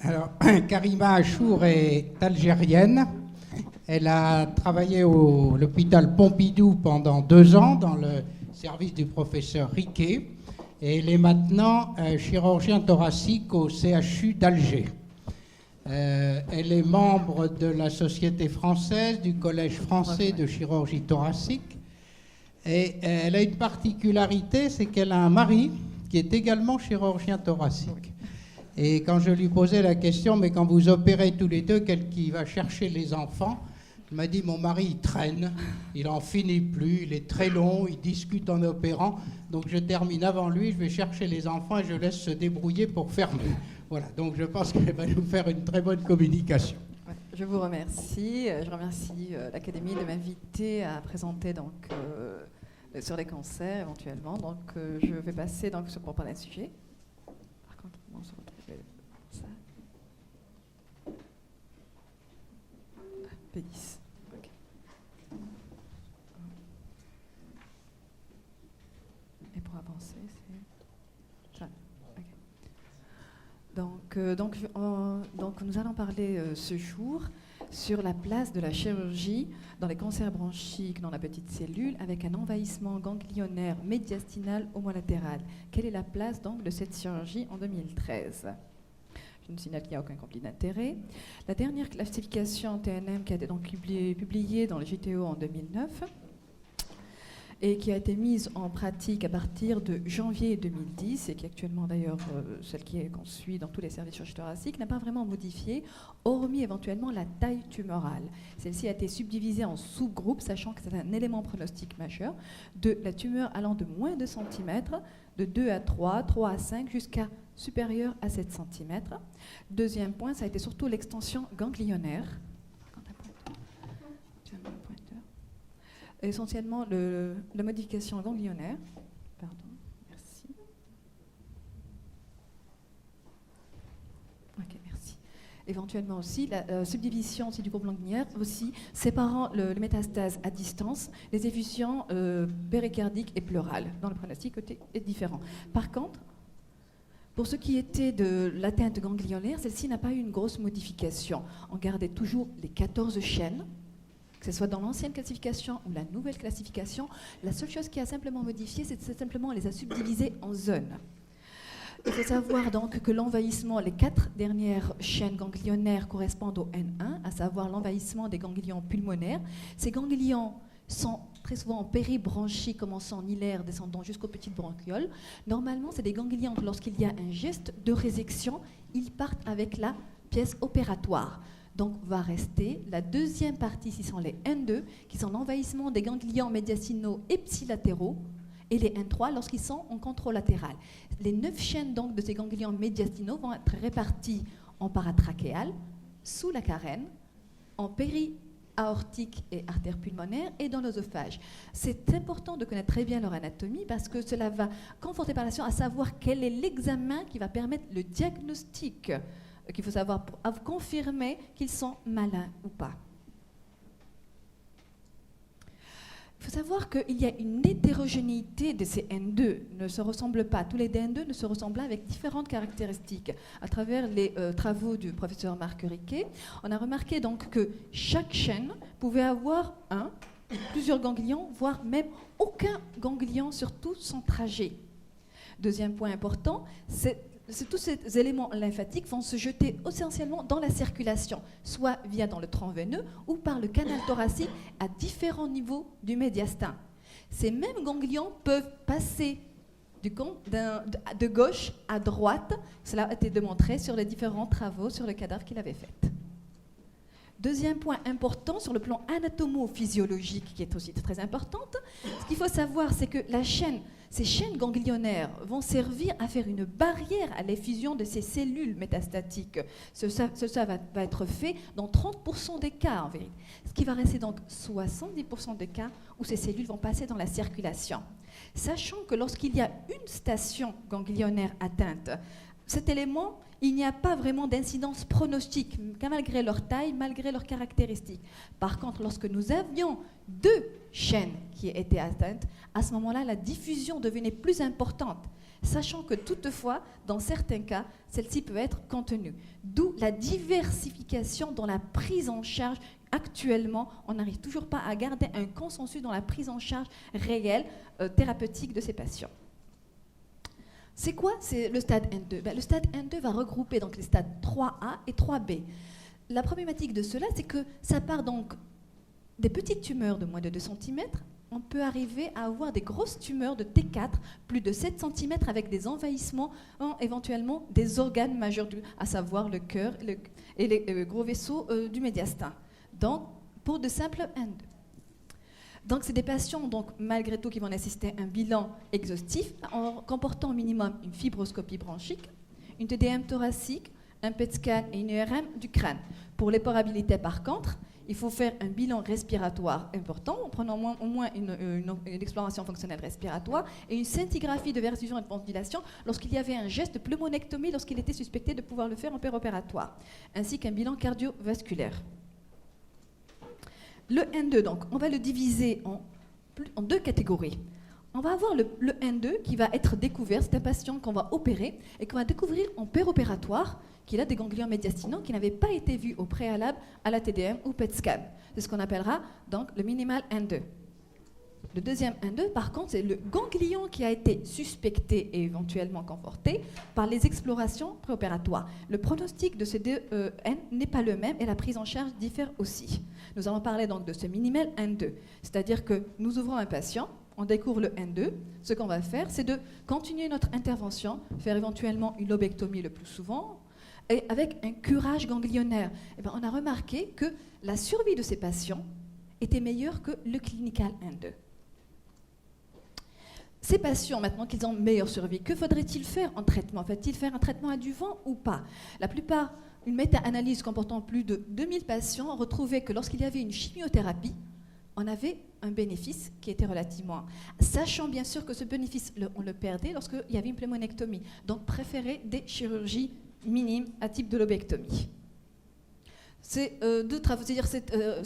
Alors, Karima Achour est algérienne. Elle a travaillé à l'hôpital Pompidou pendant 2 ans dans le service du professeur Riquet. Et elle est maintenant chirurgien thoracique au CHU d'Alger. Elle est membre de la Société française, du Collège français de chirurgie thoracique. Et elle a une particularité, c'est qu'elle a un mari qui est également chirurgien thoracique. Et quand je lui posais la question, mais quand vous opérez tous les deux, quel qui va chercher les enfants? Il m'a dit, mon mari, il traîne, il n'en finit plus, il est très long, il discute en opérant, donc je termine avant lui, je vais chercher les enfants et je laisse se débrouiller pour fermer. Voilà, donc je pense qu'elle va nous faire une très bonne communication. Je vous remercie. Je remercie l'Académie de m'inviter à présenter donc, sur les cancers éventuellement. Donc je vais passer donc, pour parler d'un sujet. Par contre, on se retrouve ça. P10. Okay. Et pour avancer, c'est ça. Okay. Donc, nous allons parler ce jour sur la place de la chirurgie dans les cancers bronchiques dans la petite cellule avec un envahissement ganglionnaire médiastinal homolatéral. Quelle est la place donc de cette chirurgie en 2013 ? Je ne signale qu'il n'y a aucun conflit d'intérêt. La dernière classification TNM qui a été donc publiée dans le JTO en 2009 et qui a été mise en pratique à partir de janvier 2010 et qui est actuellement d'ailleurs celle qu'on suit dans tous les services de chirurgie thoracique, n'a pas vraiment modifié, hormis éventuellement la taille tumorale. Celle-ci a été subdivisée en sous-groupes, sachant que c'est un élément pronostic majeur, de la tumeur allant de moins de centimètres, de 2 à 3, 3 à 5, jusqu'à supérieur à 7 cm. Deuxième point, ça a été surtout l'extension ganglionnaire. Essentiellement, la modification ganglionnaire. Pardon, merci. Ok, merci. Éventuellement aussi, la subdivision aussi du groupe ganglionnaire, aussi séparant le métastase à distance, les effusions péricardiques et pleurales. Dans le pronostic est différent. Par contre, pour ce qui était de l'atteinte ganglionnaire, celle-ci n'a pas eu une grosse modification. On gardait toujours les 14 chaînes, que ce soit dans l'ancienne classification ou la nouvelle classification. La seule chose qui a simplement modifié, c'est simplement les a subdivisées en zones. Il faut savoir donc que l'envahissement, les 4 dernières chaînes ganglionnaires correspondent au N1, à savoir l'envahissement des ganglions pulmonaires. Ces ganglions sont très souvent en péribronchie, commençant en hilaire, descendant jusqu'aux petites bronchioles. Normalement, c'est des ganglions que lorsqu'il y a un geste de résection, ils partent avec la pièce opératoire. Donc, va rester la deuxième partie, ce sont les N2, qui sont l'envahissement des ganglions médiastinaux ipsilatéraux, et les N3 lorsqu'ils sont en contralatéral. Les 9 chaînes donc, de ces ganglions médiastinaux vont être répartis en paratrachéal, sous la carène, en péri-aortique et artère pulmonaire et dans l'œsophage. C'est important de connaître très bien leur anatomie parce que cela va conforter par la suite à savoir quel est l'examen qui va permettre le diagnostic qu'il faut savoir pour confirmer qu'ils sont malins ou pas. Il faut savoir qu'il y a une hétérogénéité de ces N2, ne se ressemblent pas. Tous les N2 ne se ressemblent pas avec différentes caractéristiques. À travers les travaux du professeur Marc Riquet, on a remarqué donc que chaque chaîne pouvait avoir plusieurs ganglions, voire même aucun ganglion sur tout son trajet. Deuxième point important, tous ces éléments lymphatiques vont se jeter essentiellement dans la circulation, soit via dans le tronc veineux ou par le canal thoracique à différents niveaux du médiastin. Ces mêmes ganglions peuvent passer de gauche à droite. Cela a été démontré sur les différents travaux sur le cadavre qu'il avait fait. Deuxième point important sur le plan anatomo-physiologique, qui est aussi très importante, ce qu'il faut savoir, c'est que ces chaînes ganglionnaires vont servir à faire une barrière à l'effusion de ces cellules métastatiques. Ça va être fait dans 30% des cas, en vérité. Ce qui va rester donc 70% des cas où ces cellules vont passer dans la circulation. Sachant que lorsqu'il y a une station ganglionnaire atteinte, cet élément, il n'y a pas vraiment d'incidence pronostique, malgré leur taille, malgré leurs caractéristiques. Par contre, lorsque nous avions 2 chaînes qui étaient atteintes, à ce moment-là, la diffusion devenait plus importante, sachant que toutefois, dans certains cas, celle-ci peut être contenue. D'où la diversification dans la prise en charge. Actuellement, on n'arrive toujours pas à garder un consensus dans la prise en charge réelle thérapeutique de ces patients. C'est quoi le stade N2 ? Le stade N2 va regrouper donc les stades 3A et 3B. La problématique de cela, c'est que ça part donc des petites tumeurs de moins de 2 cm. On peut arriver à avoir des grosses tumeurs de T4, plus de 7 cm, avec des envahissements, éventuellement des organes majeurs, à savoir le cœur et les gros vaisseaux du médiastin. Donc, pour de simples N2. Donc, c'est des patients, donc, malgré tout, qui vont nécessiter un bilan exhaustif, en comportant au minimum une fibroscopie bronchique, une TDM thoracique, un PET scan et une IRM du crâne. Pour l'éporabilité, par contre, il faut faire un bilan respiratoire important, en prenant au moins une exploration fonctionnelle respiratoire et une scintigraphie de perfusion et de ventilation lorsqu'il y avait un geste de pneumonectomie, lorsqu'il était suspecté de pouvoir le faire en péropératoire, ainsi qu'un bilan cardiovasculaire. Le N2, donc, on va le diviser en 2 catégories. On va avoir le N2 qui va être découvert, c'est un patient qu'on va opérer et qu'on va découvrir en péropératoire, qu'il a des ganglions médiastinaux qui n'avaient pas été vus au préalable à la TDM ou PET scan. C'est ce qu'on appellera donc le minimal N2. Le deuxième N2, par contre, c'est le ganglion qui a été suspecté et éventuellement conforté par les explorations préopératoires. Le pronostic de ces 2 N n'est pas le même et la prise en charge diffère aussi. Nous allons parler donc de ce minimal N2, c'est-à-dire que nous ouvrons un patient, on découvre le N2, ce qu'on va faire, c'est de continuer notre intervention, faire éventuellement une lobectomie le plus souvent, et avec un curage ganglionnaire. Et bien, on a remarqué que la survie de ces patients était meilleure que le clinical N2. Ces patients, maintenant qu'ils ont meilleure survie, que faudrait-il faire en traitement ? Faut-il faire un traitement adjuvant ou pas ? La plupart, une méta-analyse comportant plus de 2000 patients retrouvait que lorsqu'il y avait une chimiothérapie, on avait un bénéfice qui était relativement... Sachant bien sûr que ce bénéfice, on le perdait lorsqu'il y avait une pneumonectomie. Donc, préférer des chirurgies minimes à type de lobectomie. Ces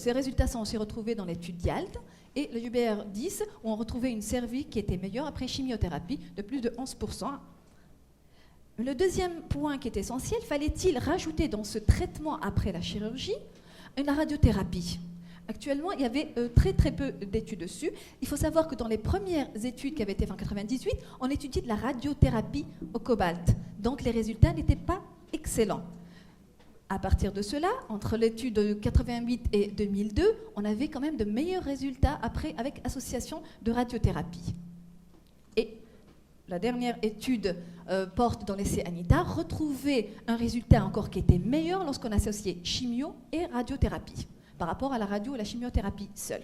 résultats sont aussi retrouvés dans l'étude DIALT et le UBR10, où on retrouvait une survie qui était meilleure après chimiothérapie de plus de 11%. Le deuxième point qui est essentiel, fallait-il rajouter dans ce traitement après la chirurgie une radiothérapie ? Actuellement, il y avait très peu d'études dessus. Il faut savoir que dans les premières études qui avaient été faites en 1998, on étudiait de la radiothérapie au cobalt. Donc les résultats n'étaient pas excellents. À partir de cela, entre l'étude de 88 et 2002, on avait quand même de meilleurs résultats après avec association de radiothérapie. Et la dernière étude porte dans l'essai Anita, retrouvait un résultat encore qui était meilleur lorsqu'on associait chimio et radiothérapie par rapport à la radio et la chimiothérapie seule.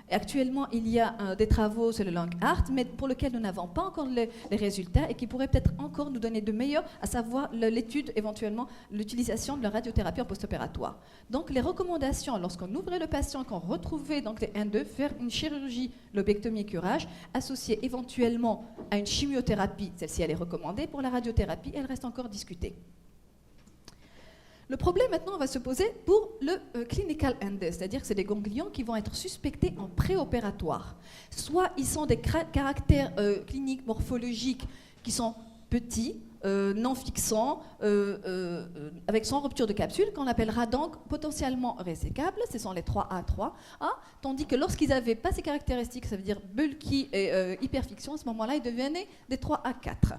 Et actuellement, il y a des travaux sur le LongHeart, mais pour lesquels nous n'avons pas encore les résultats et qui pourraient peut-être encore nous donner de meilleurs, à savoir l'étude, éventuellement, l'utilisation de la radiothérapie en post-opératoire. Donc, les recommandations, lorsqu'on ouvrait le patient, qu'on retrouvait donc les N2, faire une chirurgie, lobectomie et curage, associée éventuellement à une chimiothérapie, celle-ci elle est recommandée, pour la radiothérapie, elle reste encore discutée. Le problème maintenant va se poser pour le clinical N2, c'est-à-dire que c'est des ganglions qui vont être suspectés en préopératoire. Soit ils sont des caractères cliniques, morphologiques qui sont petits, non fixants, avec sans rupture de capsule, qu'on appellera donc potentiellement résécables, ce sont les 3A, 3A, tandis que lorsqu'ils n'avaient pas ces caractéristiques, ça veut dire bulky et hyperfiction, à ce moment-là, ils devenaient des 3A, 4.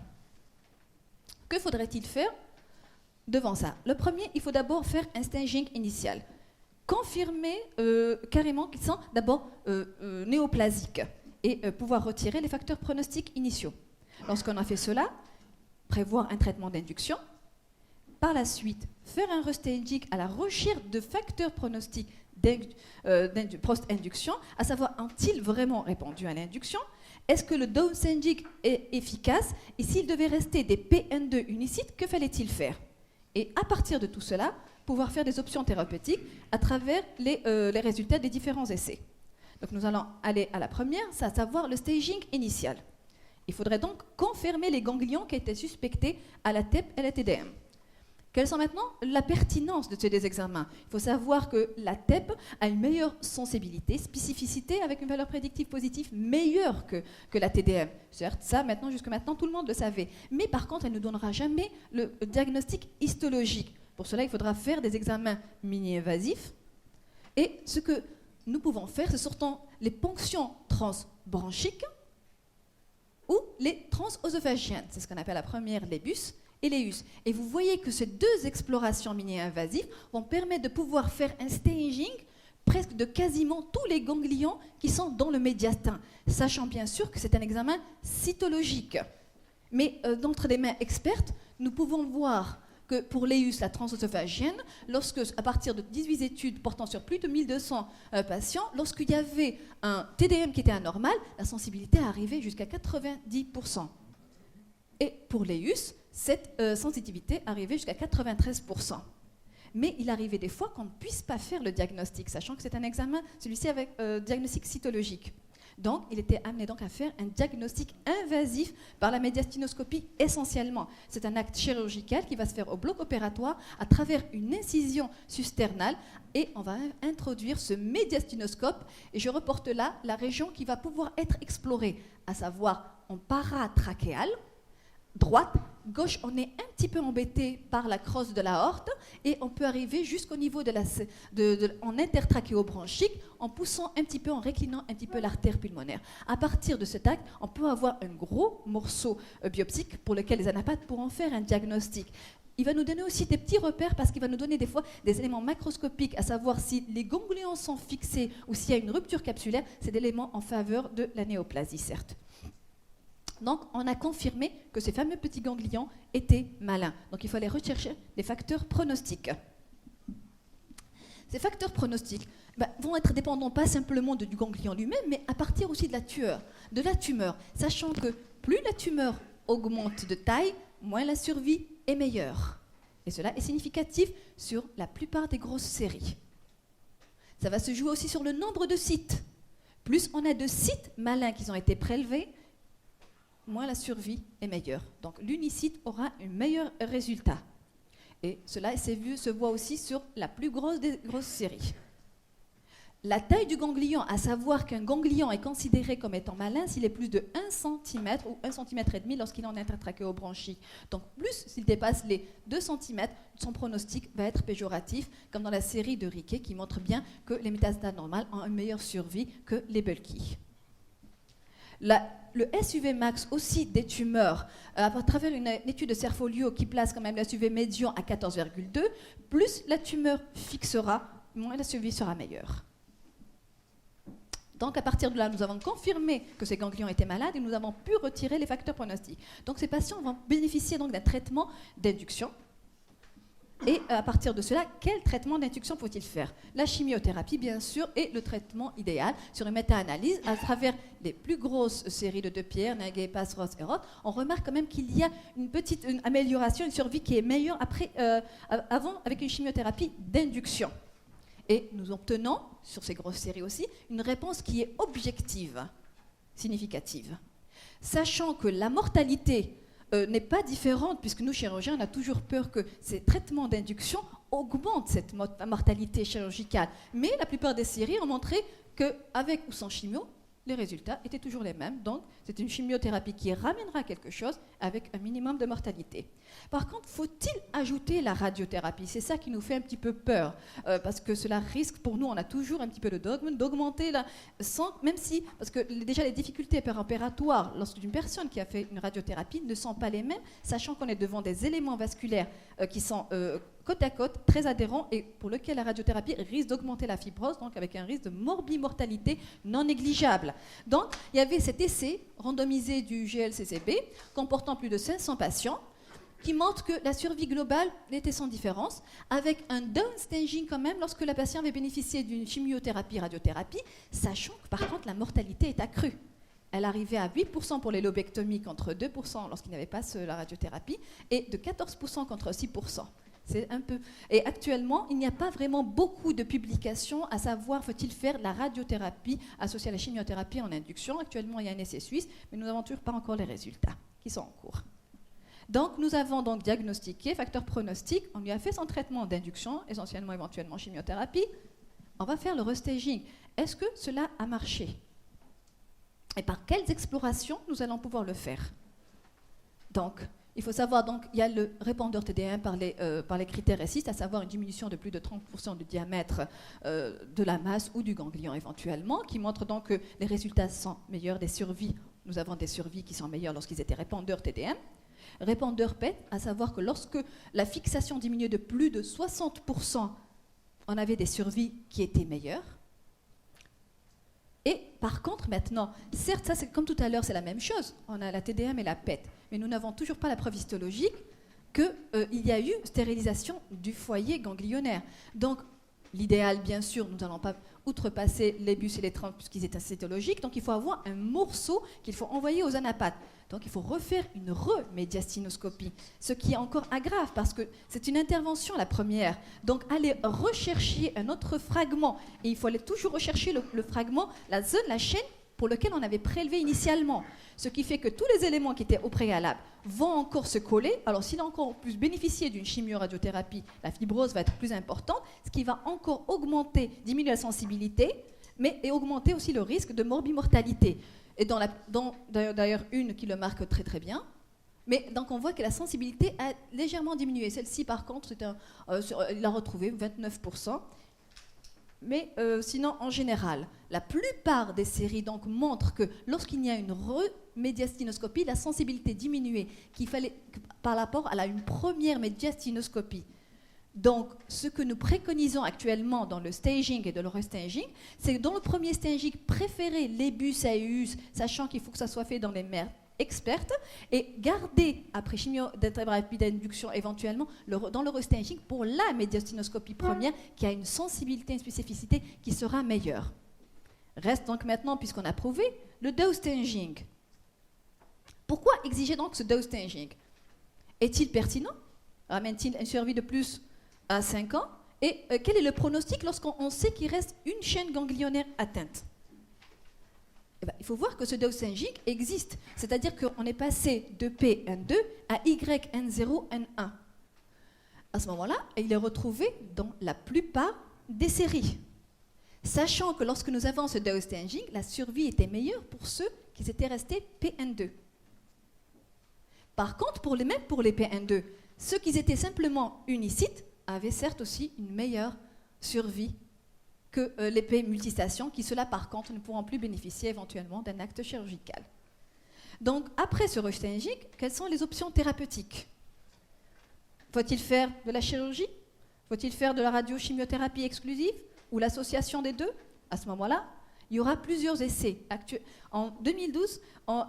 Que faudrait-il faire devant ça? Le premier, il faut d'abord faire un staging initial. Confirmer carrément qu'ils sont d'abord néoplasiques et pouvoir retirer les facteurs pronostiques initiaux. Lorsqu'on a fait cela, prévoir un traitement d'induction. Par la suite, faire un restaging à la recherche de facteurs pronostiques post-induction, à savoir ont-ils vraiment répondu à l'induction? Est-ce que le dosaging est efficace? Et s'il devait rester des PN2 unicides, que fallait-il faire? Et à partir de tout cela, pouvoir faire des options thérapeutiques à travers les résultats des différents essais. Donc nous allons aller à la première, c'est à savoir le staging initial. Il faudrait donc confirmer les ganglions qui étaient suspectés à la TEP et à la TDM. Quelles sont maintenant la pertinence de ces deux examens? Il faut savoir que la TEP a une meilleure sensibilité, spécificité avec une valeur prédictive positive meilleure que la TDM. Certes, ça, jusque maintenant, tout le monde le savait. Mais par contre, elle ne nous donnera jamais le diagnostic histologique. Pour cela, il faudra faire des examens mini-invasifs. Et ce que nous pouvons faire, ce sont les ponctions transbranchiques ou les transœsophagiennes. C'est ce qu'on appelle la première l'ébus et l'EUS. Et vous voyez que ces deux explorations mini-invasives vont permettre de pouvoir faire un staging presque de quasiment tous les ganglions qui sont dans le médiastin, sachant bien sûr que c'est un examen cytologique. Mais d'entre les mains expertes, nous pouvons voir que pour l'EUS, la transœsophagienne, à partir de 18 études portant sur plus de 1200 patients, lorsqu'il y avait un TDM qui était anormal, la sensibilité arrivait jusqu'à 90%. Et pour l'EUS, cette sensitivité arrivait jusqu'à 93%. Mais il arrivait des fois qu'on ne puisse pas faire le diagnostic, sachant que c'est un examen, celui-ci avec diagnostic cytologique. Donc, il était amené à faire un diagnostic invasif par la médiastinoscopie essentiellement. C'est un acte chirurgical qui va se faire au bloc opératoire à travers une incision susternale et on va introduire ce médiastinoscope et je reporte là la région qui va pouvoir être explorée, à savoir en paratrachéal, droite, gauche, on est un petit peu embêté par la crosse de l'aorte et on peut arriver jusqu'au niveau en intertrachéobronchique en poussant un petit peu, en réclinant un petit peu l'artère pulmonaire. À partir de cet acte, on peut avoir un gros morceau biopsique pour lequel les anapathes pourront faire un diagnostic. Il va nous donner aussi des petits repères parce qu'il va nous donner des fois des éléments macroscopiques, à savoir si les ganglions sont fixés ou s'il y a une rupture capsulaire, c'est des éléments en faveur de la néoplasie, certes. Donc, on a confirmé que ces fameux petits ganglions étaient malins. Donc, il fallait rechercher des facteurs pronostiques. Ces facteurs pronostiques vont être dépendants pas simplement du ganglion lui-même, mais à partir aussi de la tumeur, sachant que plus la tumeur augmente de taille, moins la survie est meilleure. Et cela est significatif sur la plupart des grosses séries. Ça va se jouer aussi sur le nombre de sites. Plus on a de sites malins qui ont été prélevés, moins la survie est meilleure. Donc l'unicite aura un meilleur résultat. Et cela se voit aussi sur la plus grosse des grosses séries. La taille du ganglion, à savoir qu'un ganglion est considéré comme étant malin s'il est plus de 1 cm ou 1,5 cm lorsqu'il est en intertrachéobronchique. Donc plus s'il dépasse les 2 cm, son pronostic va être péjoratif, comme dans la série de Riquet qui montre bien que les métastases normales ont une meilleure survie que les bulky. Le SUV max aussi des tumeurs, à travers une étude de Cerfolio qui place quand même le SUV médian à 14,2, plus la tumeur fixera, moins la survie sera meilleure. Donc à partir de là, nous avons confirmé que ces ganglions étaient malades et nous avons pu retirer les facteurs pronostiques. Donc ces patients vont bénéficier donc d'un traitement d'induction. Et à partir de cela, quel traitement d'induction faut-il faire? La chimiothérapie, bien sûr, est le traitement idéal. Sur une méta-analyse, à travers les plus grosses séries de Depierre, Naguet, Pass, Ross et Roth, on remarque quand même qu'il y a une petite amélioration, une survie qui est meilleure avant avec une chimiothérapie d'induction. Et nous obtenons, sur ces grosses séries aussi, une réponse qui est objective, significative. Sachant que la mortalité n'est pas différente, puisque nous, chirurgiens, on a toujours peur que ces traitements d'induction augmentent cette mortalité chirurgicale. Mais la plupart des séries ont montré qu'avec ou sans chimio, les résultats étaient toujours les mêmes. Donc, c'est une chimiothérapie qui ramènera quelque chose avec un minimum de mortalité. Par contre, faut-il ajouter la radiothérapie? C'est ça qui nous fait un petit peu peur, parce que cela risque, pour nous, on a toujours un petit peu le dogme d'augmenter, même si, parce que déjà les difficultés opératoires lorsqu'une personne qui a fait une radiothérapie ne sont pas les mêmes, sachant qu'on est devant des éléments vasculaires qui sont côte à côte, très adhérents, et pour lequel la radiothérapie risque d'augmenter la fibrose, donc avec un risque de morbimortalité non négligeable. Donc, il y avait cet essai randomisé du GLCCB, comportant plus de 500 patients, qui montre que la survie globale était sans différence, avec un downstaging quand même lorsque la patiente avait bénéficié d'une chimiothérapie, radiothérapie, sachant que par contre la mortalité est accrue. Elle arrivait à 8% pour les lobectomies contre 2% lorsqu'il n'y avait pas la radiothérapie, et de 14% contre 6%. C'est un peu. Et actuellement, il n'y a pas vraiment beaucoup de publications à savoir faut-il faire la radiothérapie associée à la chimiothérapie en induction. Actuellement, il y a un essai suisse, mais nous n'avons toujours pas encore les résultats qui sont en cours. Donc, nous avons donc diagnostiqué, facteur pronostic, on lui a fait son traitement d'induction, essentiellement éventuellement chimiothérapie. On va faire le restaging. Est-ce que cela a marché? Et par quelles explorations nous allons pouvoir le faire? Donc, il faut savoir, donc, il y a le répondeur TD1 par les critères RECIST, à savoir une diminution de plus de 30% du diamètre de la masse ou du ganglion éventuellement, qui montre donc que les résultats sont meilleurs des survies. Nous avons des survies qui sont meilleures lorsqu'ils étaient répondeurs TD1. Répondeur PET, à savoir que lorsque la fixation diminuait de plus de 60%, on avait des survies qui étaient meilleures. Et par contre, maintenant, certes, ça c'est comme tout à l'heure, c'est la même chose. On a la TDM et la PET, mais nous n'avons toujours pas la preuve histologique qu'il y a eu stérilisation du foyer ganglionnaire. Donc, l'idéal, bien sûr, nous n'allons pas outrepasser les bus et les trains puisqu'ils étaient cytologiques. Donc, il faut avoir un morceau qu'il faut envoyer aux anapathes. Donc, il faut refaire une remédiastinoscopie, ce qui est encore aggrave parce que c'est une intervention, la première. Donc, aller rechercher un autre fragment, et il faut aller toujours rechercher le fragment, la zone, la chaîne pour lequel on avait prélevé initialement. Ce qui fait que tous les éléments qui étaient au préalable vont encore se coller. Alors, s'il a encore plus bénéficié d'une chimioradiothérapie, la fibrose va être plus importante, ce qui va encore augmenter, diminuer la sensibilité, mais et augmenter aussi le risque de morbimortalité. Et d'ailleurs une qui le marque très très bien. Mais donc on voit que la sensibilité a légèrement diminué. Celle-ci, par contre, il a retrouvé 29%. Mais sinon, en général, la plupart des séries donc, montrent que lorsqu'il y a une remédiastinoscopie, la sensibilité diminuée qu'il fallait par rapport à une première médiastinoscopie. Donc, ce que nous préconisons actuellement dans le staging et de le restaging, c'est que dans le premier staging, préférer les bus à EUS, sachant qu'il faut que ça soit fait dans les mères expertes, et garder, après chimiothérapie d'induction éventuellement, dans le restaging pour la médiastinoscopie première, qui a une sensibilité, une spécificité qui sera meilleure. Reste donc maintenant, puisqu'on a prouvé, le dose staging. Pourquoi exiger donc ce dose staging? Est-il pertinent? Amène-t-il une survie de plus à 5 ans? Et quel est le pronostic lorsqu'on sait qu'il reste une chaîne ganglionnaire atteinte? Eh bien, il faut voir que ce dose staging existe. C'est-à-dire qu'on est passé de P1,2 à YN0N1. À ce moment-là, il est retrouvé dans la plupart des séries. Sachant que lorsque nous avons ce dose staging, la survie était meilleure pour ceux qui étaient restés P1,2. Par contre, même pour les P1,2, ceux qui étaient simplement unicites avaient certes aussi une meilleure survie que les P multistations, qui ceux-là par contre ne pourront plus bénéficier éventuellement d'un acte chirurgical. Donc après ce restaging, quelles sont les options thérapeutiques? Faut-il faire de la chirurgie? Faut-il faire de la radiochimiothérapie exclusive ou l'association des deux? À ce moment-là, il y aura plusieurs essais. En 2012,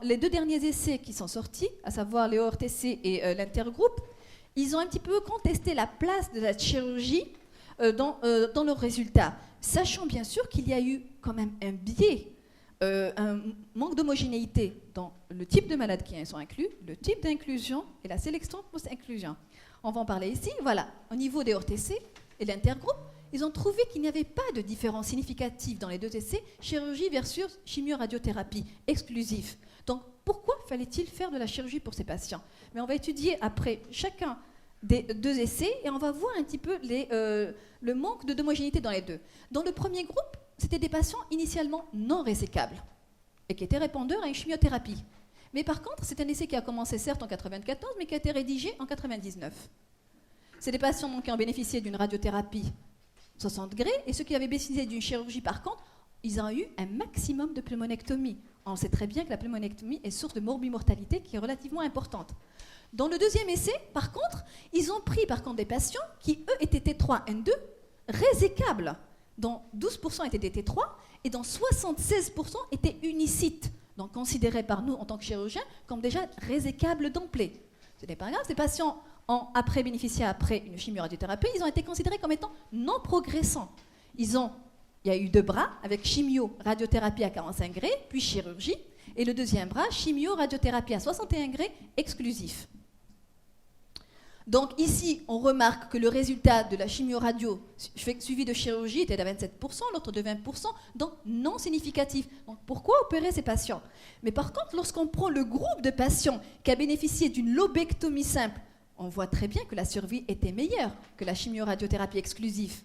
les deux derniers essais qui sont sortis, à savoir les ORTC et l'intergroupe, ils ont un petit peu contesté la place de la chirurgie dans leurs résultats, sachant bien sûr qu'il y a eu quand même un biais, un manque d'homogénéité dans le type de malades qui sont inclus, le type d'inclusion et la sélection post-inclusion. On va en parler ici. Voilà, au niveau des ORTC et l'intergroupe, ils ont trouvé qu'il n'y avait pas de différence significative dans les deux essais, chirurgie versus chimioradiothérapie exclusif. Donc, pourquoi fallait-il faire de la chirurgie pour ces patients? Mais on va étudier après chacun des deux essais et on va voir un petit peu le manque d'homogénéité dans les deux. Dans le premier groupe, c'était des patients initialement non résécables et qui étaient répondeurs à une chimiothérapie. Mais par contre, c'est un essai qui a commencé certes en 1994, mais qui a été rédigé en 1999. C'est des patients donc, qui ont bénéficié d'une radiothérapie 60 degrés, et ceux qui avaient bénéficié d'une chirurgie, par contre, ils ont eu un maximum de pulmonectomie. On sait très bien que la pulmonectomie est source de morbimortalité qui est relativement importante. Dans le deuxième essai, par contre, ils ont pris par contre des patients qui, eux, étaient T3N2 résécables, dont 12% étaient des T3 et dont 76% étaient unicites, donc considérés par nous en tant que chirurgiens comme déjà résécables d'emblée. Ce n'est pas grave, ces patients ont bénéficié après une chimioradiothérapie, ils ont été considérés comme étant non progressants. Il y a eu 2 bras avec chimio-radiothérapie à 45 degrés, puis chirurgie, et le deuxième bras, chimio-radiothérapie à 61 degrés exclusif. Donc ici, on remarque que le résultat de la chimio-radio suivi de chirurgie était de 27%, l'autre de 20%, donc non significatif. Donc pourquoi opérer ces patients? Mais par contre, lorsqu'on prend le groupe de patients qui a bénéficié d'une lobectomie simple, on voit très bien que la survie était meilleure que la chimio-radiothérapie exclusive.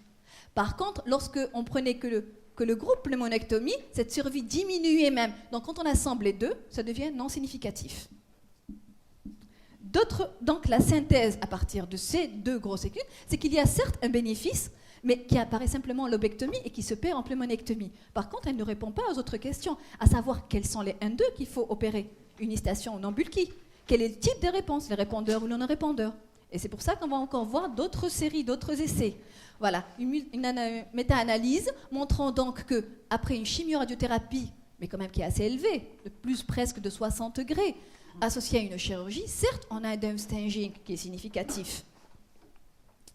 Par contre, lorsqu'on prenait que le groupe pneumonectomie, cette survie diminuait même. Donc quand on assemble les deux, ça devient non significatif. Donc la synthèse à partir de ces deux grosses études, c'est qu'il y a certes un bénéfice, mais qui apparaît simplement en lobectomie et qui se perd en pneumonectomie. Par contre, elle ne répond pas aux autres questions, à savoir quels sont les N2 qu'il faut opérer, unistation ou non bulky. Quel est le type des réponses, les répondeurs ou les non-répondeurs? Et c'est pour ça qu'on va encore voir d'autres séries, d'autres essais. Voilà, une méta-analyse montrant donc qu'après une chimio-radiothérapie, mais quand même qui est assez élevée, de plus presque de 60 degrés, associée à une chirurgie, certes, on a un downstaging qui est significatif.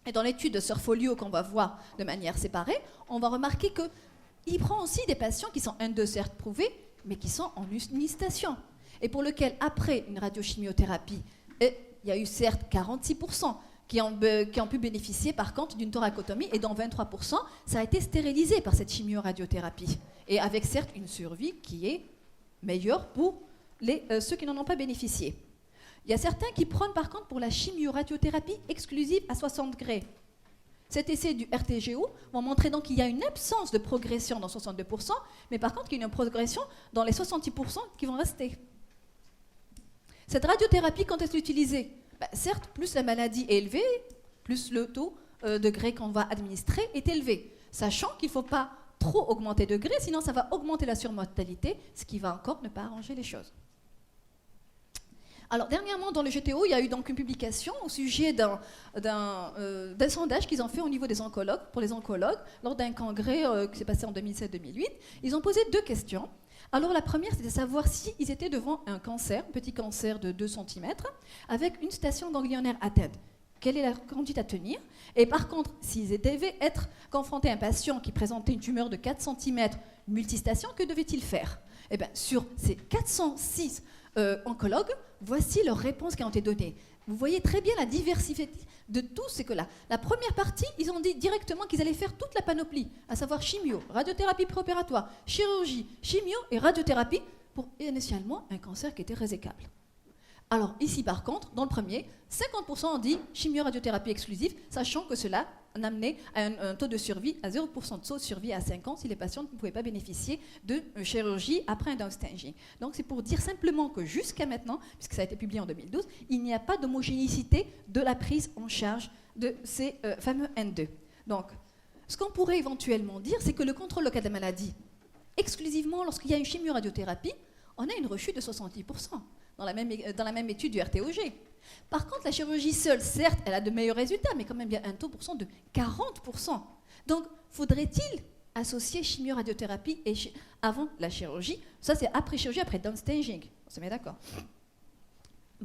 Et dans l'étude de Surfolio qu'on va voir de manière séparée, on va remarquer qu'il prend aussi des patients qui sont N2 certes prouvés, mais qui sont en unistation. Et pour lequel, après une radiochimiothérapie, il y a eu certes 46% qui ont pu bénéficier par contre d'une thoracotomie, et dont 23%, ça a été stérilisé par cette chimio-radiothérapie. Et avec certes une survie qui est meilleure pour ceux qui n'en ont pas bénéficié. Il y a certains qui prennent par contre pour la chimio-radiothérapie exclusive à 60 degrés. Cet essai du RTGO va montrer donc qu'il y a une absence de progression dans 62%, mais par contre qu'il y a une progression dans les 66% qui vont rester. Cette radiothérapie, quand est-ce utilisée? Certes, plus la maladie est élevée, plus le taux de degrés qu'on va administrer est élevé, sachant qu'il ne faut pas trop augmenter de degrés, sinon ça va augmenter la surmortalité, ce qui va encore ne pas arranger les choses. Alors, dernièrement, dans le GTO, il y a eu donc une publication au sujet d'un sondage qu'ils ont fait au niveau des oncologues, pour les oncologues, lors d'un congrès qui s'est passé en 2007-2008. Ils ont posé deux questions. Alors, la première, c'était de savoir s'ils étaient devant un cancer, un petit cancer de 2 cm, avec une station ganglionnaire atteinte. Quelle est la conduite à tenir? Et par contre, s'ils devaient être confrontés à un patient qui présentait une tumeur de 4 cm multistation, que devaient-ils faire? Eh bien, sur ces 406 oncologues, voici leurs réponses qui ont été données. Vous voyez très bien la diversité de tout ce que là. La première partie, ils ont dit directement qu'ils allaient faire toute la panoplie, à savoir chimio, radiothérapie préopératoire, chirurgie, chimio et radiothérapie, pour initialement un cancer qui était résécable. Alors ici par contre, dans le premier, 50% ont dit chimio-radiothérapie exclusive, sachant que cela en amenait à un taux de survie à 0% de taux de survie à 5 ans si les patients ne pouvaient pas bénéficier de chirurgie après un downstaging. Donc c'est pour dire simplement que jusqu'à maintenant, puisque ça a été publié en 2012, il n'y a pas d'homogénéité de la prise en charge de ces fameux N2. Donc ce qu'on pourrait éventuellement dire, c'est que le contrôle local de la maladie, exclusivement lorsqu'il y a une chimio-radiothérapie, on a une rechute de 70%. Dans la même étude du RTOG. Par contre, la chirurgie seule, certes, elle a de meilleurs résultats, mais quand même, il y a un taux de 40%. Donc, faudrait-il associer chimio-radiothérapie avant la chirurgie? Ça, c'est après chirurgie, après downstaging. On se met d'accord.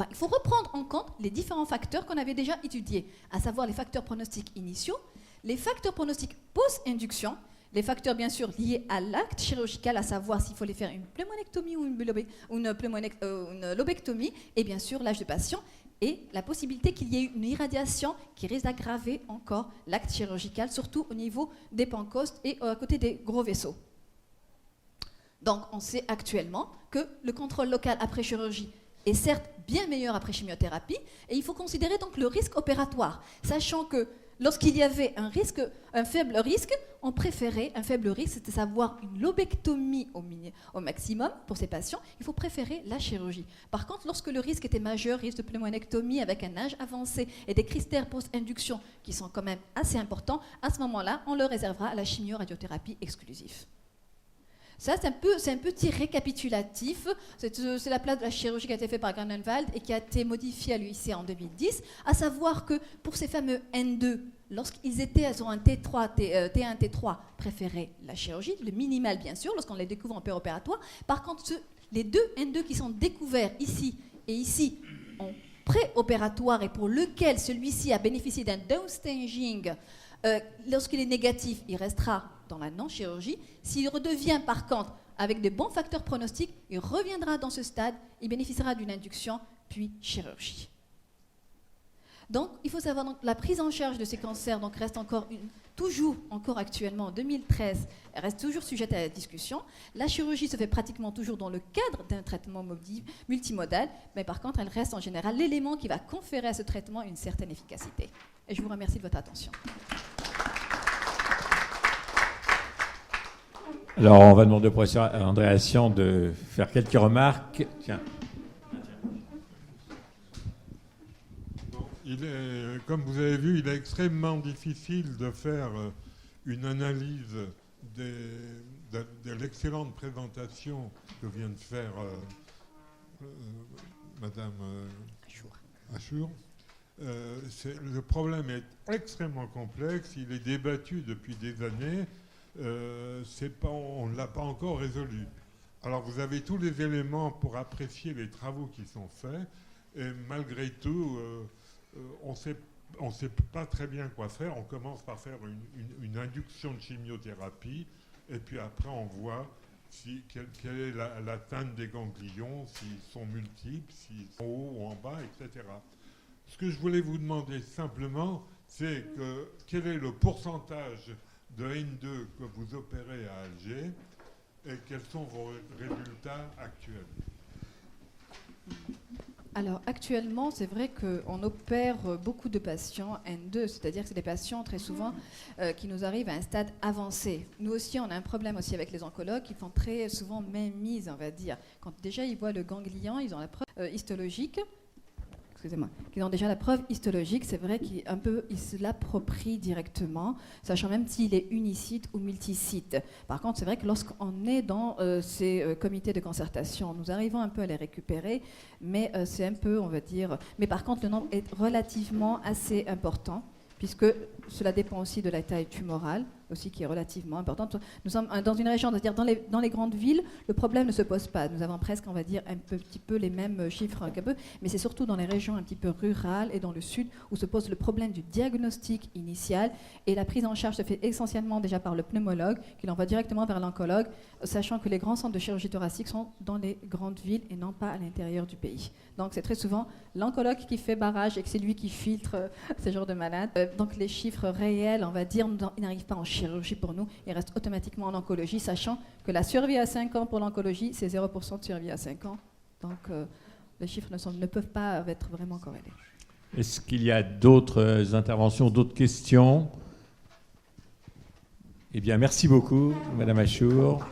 Il faut reprendre en compte les différents facteurs qu'on avait déjà étudiés, à savoir les facteurs pronostiques initiaux, les facteurs pronostiques post-induction, les facteurs, bien sûr, liés à l'acte chirurgical, à savoir s'il faut les faire une pneumonectomie ou une lobectomie, et bien sûr, l'âge de patient, et la possibilité qu'il y ait une irradiation qui risque d'aggraver encore l'acte chirurgical, surtout au niveau des pancostes et à côté des gros vaisseaux. Donc, on sait actuellement que le contrôle local après chirurgie est certes bien meilleur après chimiothérapie, et il faut considérer donc le risque opératoire, sachant que lorsqu'il y avait un faible risque, on préférait un faible risque, c'est à savoir une lobectomie au maximum pour ces patients, il faut préférer la chirurgie. Par contre, lorsque le risque était majeur, risque de pneumonectomie avec un âge avancé et des critères post-induction qui sont quand même assez importants, à ce moment-là, on le réservera à la chimio-radiothérapie exclusive. Ça, c'est un petit récapitulatif. C'est la place de la chirurgie qui a été faite par Grunenwald et qui a été modifiée à l'UIC en 2010, à savoir que pour ces fameux N2, lorsqu'ils étaient sur un T1, T3, préféraient la chirurgie, le minimal bien sûr, lorsqu'on les découvre en préopératoire. Par contre, les deux N2 qui sont découverts ici et ici en préopératoire et pour lequel celui-ci a bénéficié d'un downstaging, lorsqu'il est négatif, il restera dans la non-chirurgie. S'il redevient par contre avec de bons facteurs pronostiques, il reviendra dans ce stade, il bénéficiera d'une induction puis chirurgie. Donc, il faut savoir que la prise en charge de ces cancers donc, reste toujours actuellement, en 2013, elle reste toujours sujette à la discussion. La chirurgie se fait pratiquement toujours dans le cadre d'un traitement multimodal, mais par contre, elle reste en général l'élément qui va conférer à ce traitement une certaine efficacité. Et je vous remercie de votre attention. Alors, on va demander au professeur André Hassian de faire quelques remarques. Tiens. Comme vous avez vu, il est extrêmement difficile de faire une analyse de l'excellente présentation que vient de faire Madame Achour. Le problème est extrêmement complexe, il est débattu depuis des années, on ne l'a pas encore résolu. Alors vous avez tous les éléments pour apprécier les travaux qui sont faits, et malgré tout, on ne sait pas très bien quoi faire. On commence par faire une induction de chimiothérapie, et puis après on voit quelle est l'atteinte des ganglions, s'ils sont multiples, s'ils sont en haut ou en bas, etc. Ce que je voulais vous demander simplement, c'est quel est le pourcentage de N2 que vous opérez à Alger et quels sont vos résultats actuels? Alors actuellement, c'est vrai qu'on opère beaucoup de patients N2, c'est-à-dire que c'est des patients très souvent qui nous arrivent à un stade avancé. Nous aussi, on a un problème aussi avec les oncologues qui font très souvent mainmise, on va dire. Quand déjà ils voient le ganglion, ils ont la preuve histologique. Qui ont déjà la preuve histologique, c'est vrai qu'ils se l'approprient directement, sachant même s'il est unicite ou multisite. Par contre, c'est vrai que lorsqu'on est dans ces comités de concertation, nous arrivons un peu à les récupérer, mais c'est un peu, on va dire... Mais par contre, le nombre est relativement assez important, puisque cela dépend aussi de la taille tumorale, aussi qui est relativement importante. Nous sommes dans une région, c'est-à-dire dans les grandes villes, le problème ne se pose pas. Nous avons presque, on va dire, un petit peu les mêmes chiffres qu'un peu, mais c'est surtout dans les régions un petit peu rurales et dans le sud où se pose le problème du diagnostic initial, et la prise en charge se fait essentiellement déjà par le pneumologue, qui l'envoie directement vers l'oncologue, sachant que les grands centres de chirurgie thoracique sont dans les grandes villes et non pas à l'intérieur du pays. Donc c'est très souvent l'oncologue qui fait barrage et que c'est lui qui filtre ces genres de malades. Donc les chiffres réels, on va dire, ils n'arrivent pas en chirurgie pour nous, ils restent automatiquement en oncologie, sachant que la survie à 5 ans pour l'oncologie, c'est 0% de survie à 5 ans. Donc les chiffres ne peuvent pas être vraiment corrélés. Est-ce qu'il y a d'autres interventions, d'autres questions? Eh bien, merci beaucoup, Madame Achour.